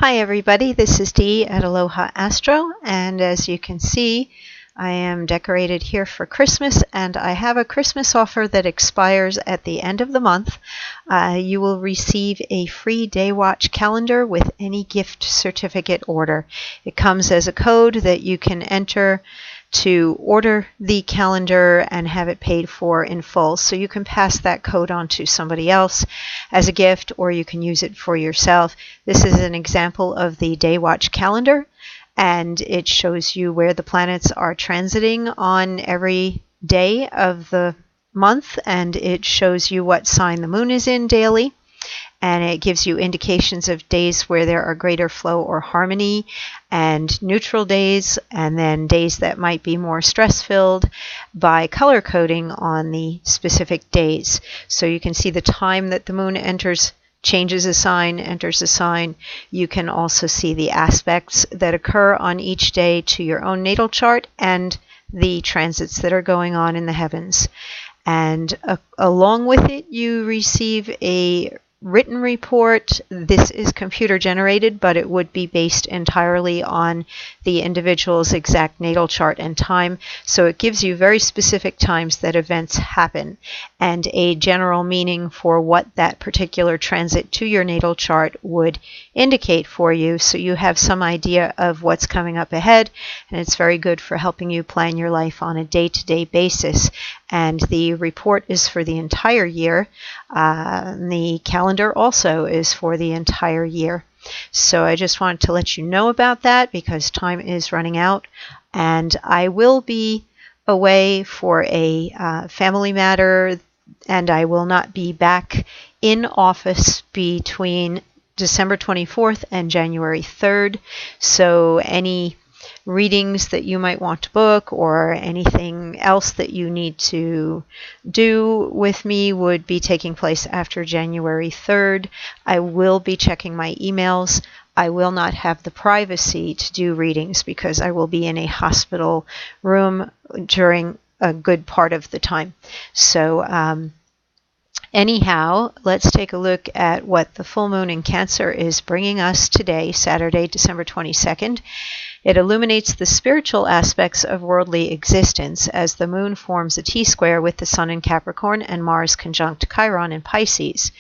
Hi everybody, this is Dee at Aloha Astro, and as you can see, I am decorated here for Christmas, and I have a Christmas offer that expires at the end of the month. You will receive a free Daywatch calendar with any gift certificate order. It comes as a code that you can enter to order the calendar and have it paid for in full. So you can pass that code on to somebody else as a gift, or you can use it for yourself. This is an example of the Daywatch calendar, and it shows you where the planets are transiting on every day of the month, and it shows you what sign the moon is in daily. And it gives you indications of days where there are greater flow or harmony, and neutral days, and then days that might be more stress-filled by color coding on the specific days. So you can see the time that the moon enters, changes a sign, enters a sign. You can also see the aspects that occur on each day to your own natal chart and the transits that are going on in the heavens. And along with it, you receive a written report. This is computer generated, but it would be based entirely on the individual's exact natal chart and time. So it gives you very specific times that events happen and a general meaning for what that particular transit to your natal chart would indicate for you, so you have some idea of what's coming up ahead. And it's very good for helping you plan your life on a day-to-day basis. And the report is for the entire year. The calendar also is for the entire year. So I just wanted to let you know about that because time is running out, and I will be away for a family matter, and I will not be back in office between December 24th and January 3rd. So any readings that you might want to book or anything else that you need to do with me would be taking place after January 3rd. I will be checking my emails. I will not have the privacy to do readings because I will be in a hospital room during a good part of the time. So anyhow, let's take a look at what the full moon in Cancer is bringing us today, Saturday, December 22nd. It illuminates the spiritual aspects of worldly existence as the moon forms a T-square with the sun in Capricorn and Mars conjunct Chiron in Pisces.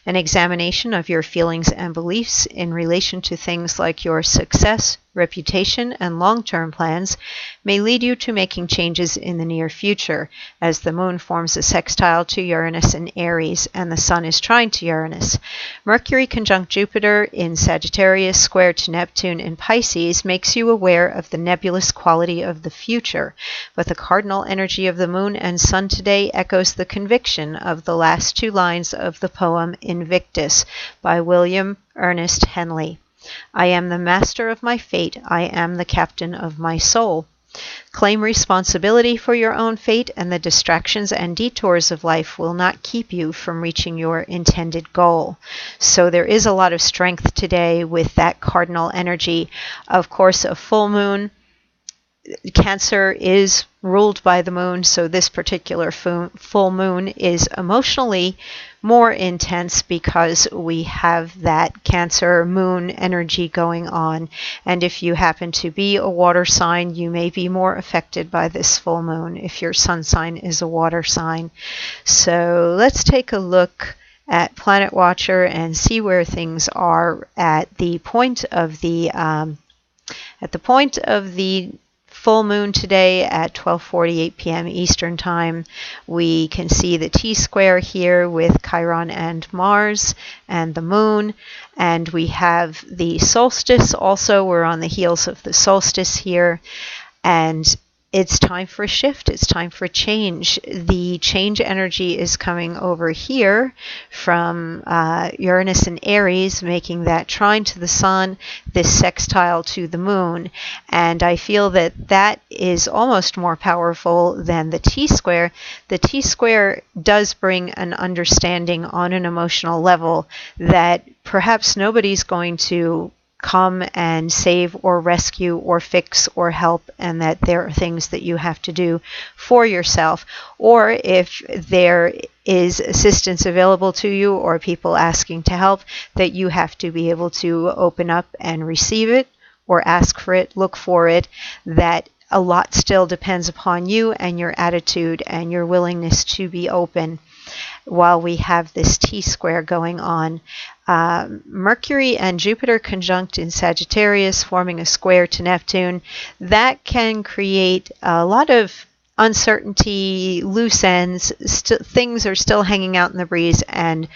An examination of your feelings and beliefs in relation to things like your success, reputation, and long-term plans may lead you to making changes in the near future, as the moon forms a sextile to Uranus in Aries and the sun is trine to Uranus. Mercury conjunct Jupiter in Sagittarius square to Neptune in Pisces makes you aware of the nebulous quality of the future, but the cardinal energy of the moon and sun today echoes the conviction of the last two lines of the poem Invictus by William Ernest Henley. I am the master of my fate. I am the captain of my soul. Claim responsibility for your own fate, and the distractions and detours of life will not keep you from reaching your intended goal. So there is a lot of strength today with that cardinal energy. Of course, a full moon, Cancer is ruled by the moon, so this particular full moon is emotionally more intense because we have that Cancer moon energy going on. And if you happen to be a water sign, you may be more affected by this full moon if your sun sign is a water sign. So let's take a look at Planet Watcher and see where things are at the point of the full moon today at 12:48 p.m. Eastern Time. We can see the T-square here with Chiron and Mars and the moon, and we have the solstice also. We're on the heels of the solstice here, and it's time for a shift. It's time for change. The change energy is coming over here from Uranus and Aries, making that trine to the sun, this sextile to the moon. And I feel that that is almost more powerful than the T-square. The T-square does bring an understanding on an emotional level that perhaps nobody's going to come and save or rescue or fix or help, and that there are things that you have to do for yourself. Or if there is assistance available to you or people asking to help, that you have to be able to open up and receive it or ask for it, look for it, that a lot still depends upon you and your attitude and your willingness to be open while we have this T-square going on. Mercury and Jupiter conjunct in Sagittarius, forming a square to Neptune. That can create a lot of uncertainty, loose ends, things are still hanging out in the breeze, and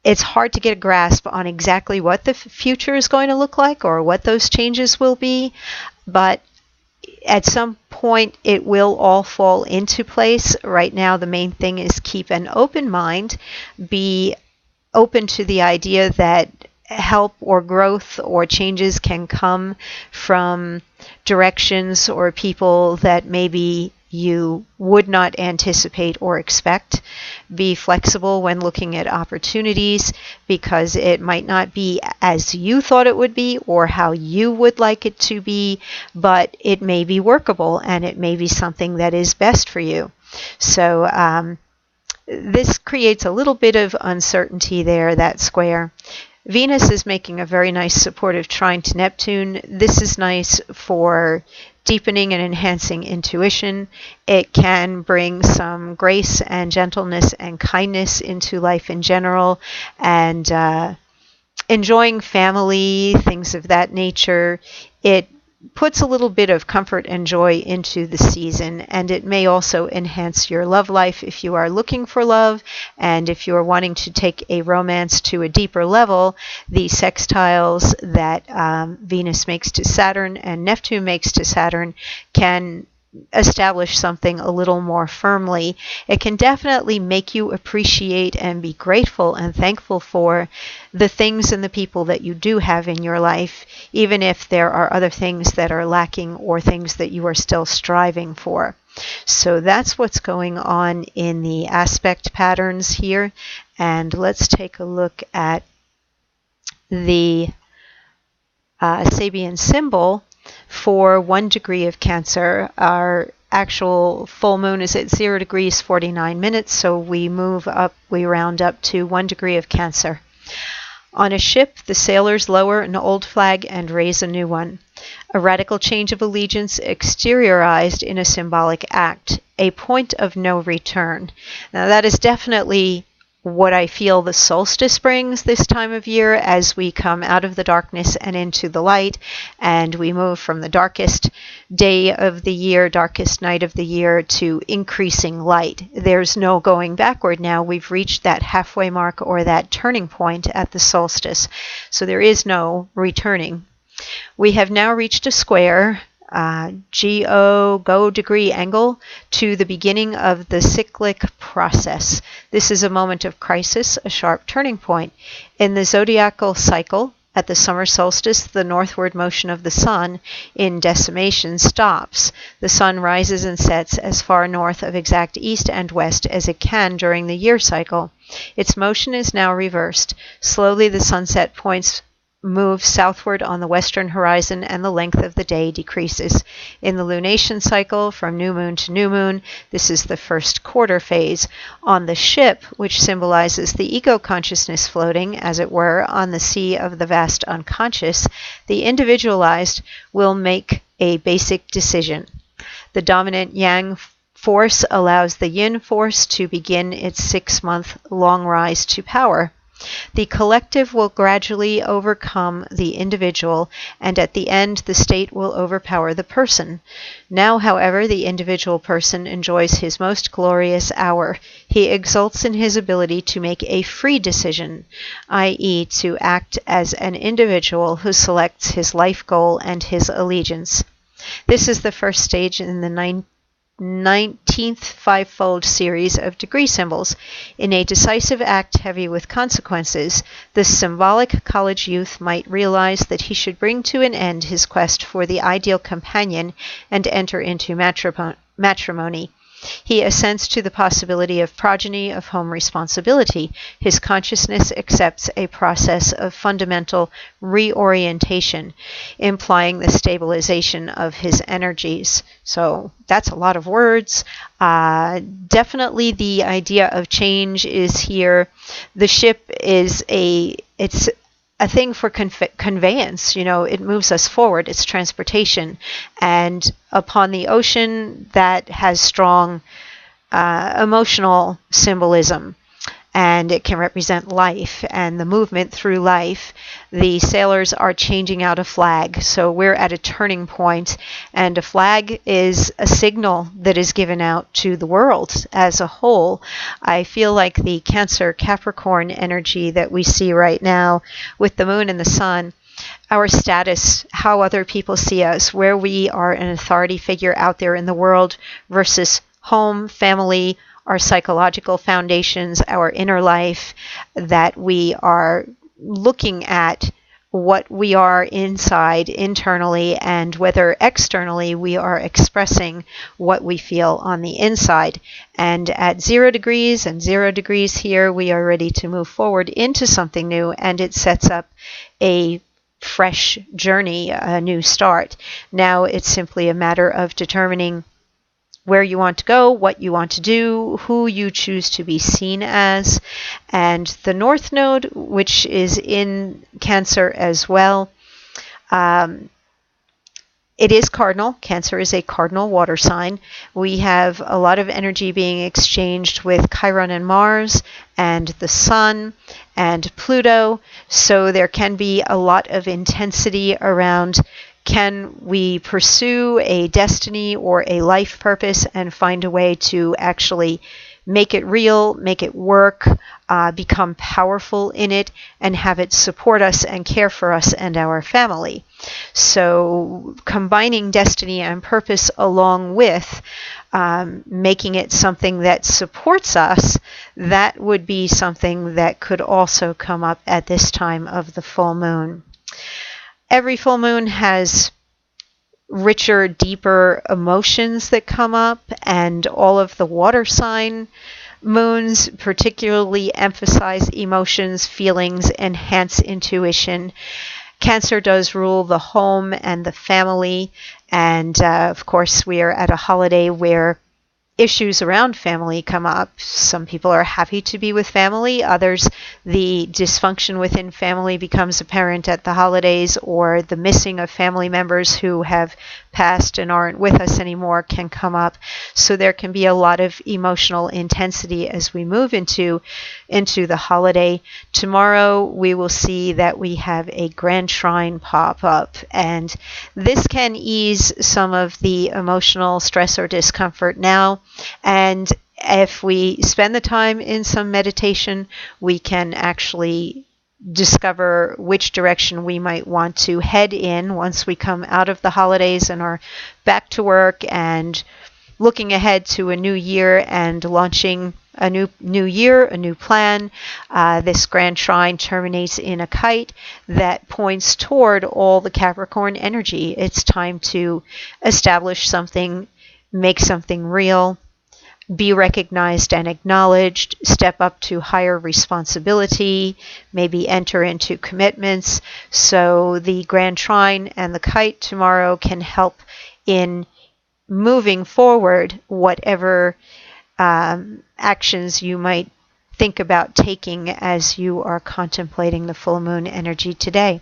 it's hard to get a grasp on exactly what the future is going to look like or what those changes will be, but at some point it will all fall into place. Right now the main thing is keep an open mind, be open to the idea that help or growth or changes can come from directions or people that maybe you would not anticipate or expect. Be flexible when looking at opportunities, because it might not be as you thought it would be or how you would like it to be, but it may be workable and it may be something that is best for you. So this creates a little bit of uncertainty there, that square. Venus is making a very nice supportive trine to Neptune. This is nice for deepening and enhancing intuition. It can bring some grace and gentleness and kindness into life in general, and enjoying family, things of that nature. It puts a little bit of comfort and joy into the season, and it may also enhance your love life if you are looking for love, and if you are wanting to take a romance to a deeper level. The sextiles that Venus makes to Saturn and Neptune makes to Saturn can establish something a little more firmly. It can definitely make you appreciate and be grateful and thankful for the things and the people that you do have in your life, even if there are other things that are lacking or things that you are still striving for. So that's what's going on in the aspect patterns here. And let's take a look at the Sabian symbol for 1 degree of Cancer. Our actual full moon is at 0 degrees 49 minutes, so we move up, we round up to 1 degree of Cancer. On a ship, the sailors lower an old flag and raise a new one. A radical change of allegiance exteriorized in a symbolic act, a point of no return. Now that is definitely what I feel the solstice brings this time of year, as we come out of the darkness and into the light, and we move from the darkest day of the year, darkest night of the year, to increasing light. There's no going backward now. We've reached that halfway mark or that turning point at the solstice, so there is no returning. We have now reached a square, go degree angle, to the beginning of the cyclic process. This is a moment of crisis, a sharp turning point. In the zodiacal cycle, at the summer solstice, the northward motion of the sun in decimation stops. The sun rises and sets as far north of exact east and west as it can during the year cycle. Its motion is now reversed. Slowly the sunset points move southward on the western horizon, and the length of the day decreases. In the lunation cycle, from new moon to new moon, this is the first quarter phase. On the ship, which symbolizes the ego consciousness floating, as it were, on the sea of the vast unconscious, the individualized will make a basic decision. The dominant yang force allows the yin force to begin its 6-month long rise to power. The collective will gradually overcome the individual, and at the end the state will overpower the person. Now, however, the individual person enjoys his most glorious hour. He exults in his ability to make a free decision, i.e., to act as an individual who selects his life goal and his allegiance. This is the first stage in the 19th fivefold series of degree symbols. In a decisive act heavy with consequences, the symbolic college youth might realize that he should bring to an end his quest for the ideal companion and enter into matrimony. He assents to the possibility of progeny of home responsibility. His consciousness accepts a process of fundamental reorientation, implying the stabilization of his energies. So that's a lot of words. Definitely the idea of change is here. The ship is it's a thing for conveyance. It moves us forward. It's transportation. And upon the ocean, that has strong emotional symbolism. And it can represent life and the movement through life. The sailors are changing out a flag. So we're at a turning point, and a flag is a signal that is given out to the world as a whole. I feel like the Cancer-Capricorn energy that we see right now with the moon and the sun, our status, how other people see us, where we are an authority figure out there in the world versus home, family, our psychological foundations, our inner life, that we are looking at what we are inside internally, and whether externally we are expressing what we feel on the inside. And at 0 degrees and 0 degrees here, we are ready to move forward into something new, and it sets up a fresh journey, a new start. Now it's simply a matter of determining where you want to go, what you want to do, who you choose to be seen as. And the North Node, which is in Cancer as well, it is cardinal. Cancer is a cardinal water sign. We have a lot of energy being exchanged with Chiron and Mars and the Sun and Pluto. So there can be a lot of intensity around, can we pursue a destiny or a life purpose and find a way to actually make it real, make it work, become powerful in it, and have it support us and care for us and our family. So combining destiny and purpose along with making it something that supports us, that would be something that could also come up at this time of the full moon. Every full moon has richer, deeper emotions that come up, and all of the water sign moons particularly emphasize emotions, feelings, enhance intuition. Cancer does rule the home and the family, and of course we are at a holiday where issues around family come up. Some people are happy to be with family. Others, the dysfunction within family becomes apparent at the holidays, or the missing of family members who have passed and aren't with us anymore can come up. So there can be a lot of emotional intensity as we move into the holiday. Tomorrow we will see that we have a grand shrine pop up, and this can ease some of the emotional stress or discomfort now. And if we spend the time in some meditation, we can actually discover which direction we might want to head in once we come out of the holidays and are back to work and looking ahead to a new year and launching a new year, a new plan. This grand shrine terminates in a kite that points toward all the Capricorn energy. It's time to establish something, make something real, be recognized and acknowledged, step up to higher responsibility, maybe enter into commitments. So the grand trine and the kite tomorrow can help in moving forward whatever actions you might think about taking as you are contemplating the full moon energy today.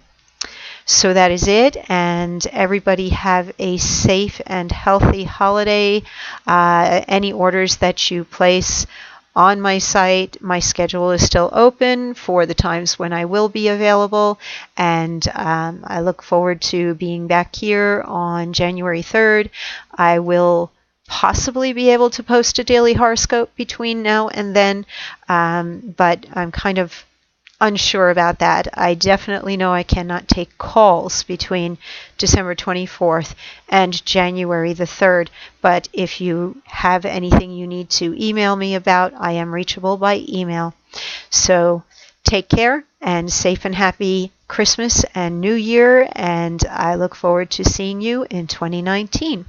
So that is it, and everybody have a safe and healthy holiday. Any orders that you place on my site, my schedule is still open for the times when I will be available, and I look forward to being back here on January 3rd. I will possibly be able to post a daily horoscope between now and then, but I'm kind of unsure about that. I definitely know I cannot take calls between December 24th and January the 3rd, but if you have anything you need to email me about, I am reachable by email. So take care and safe and happy Christmas and New Year, and I look forward to seeing you in 2019.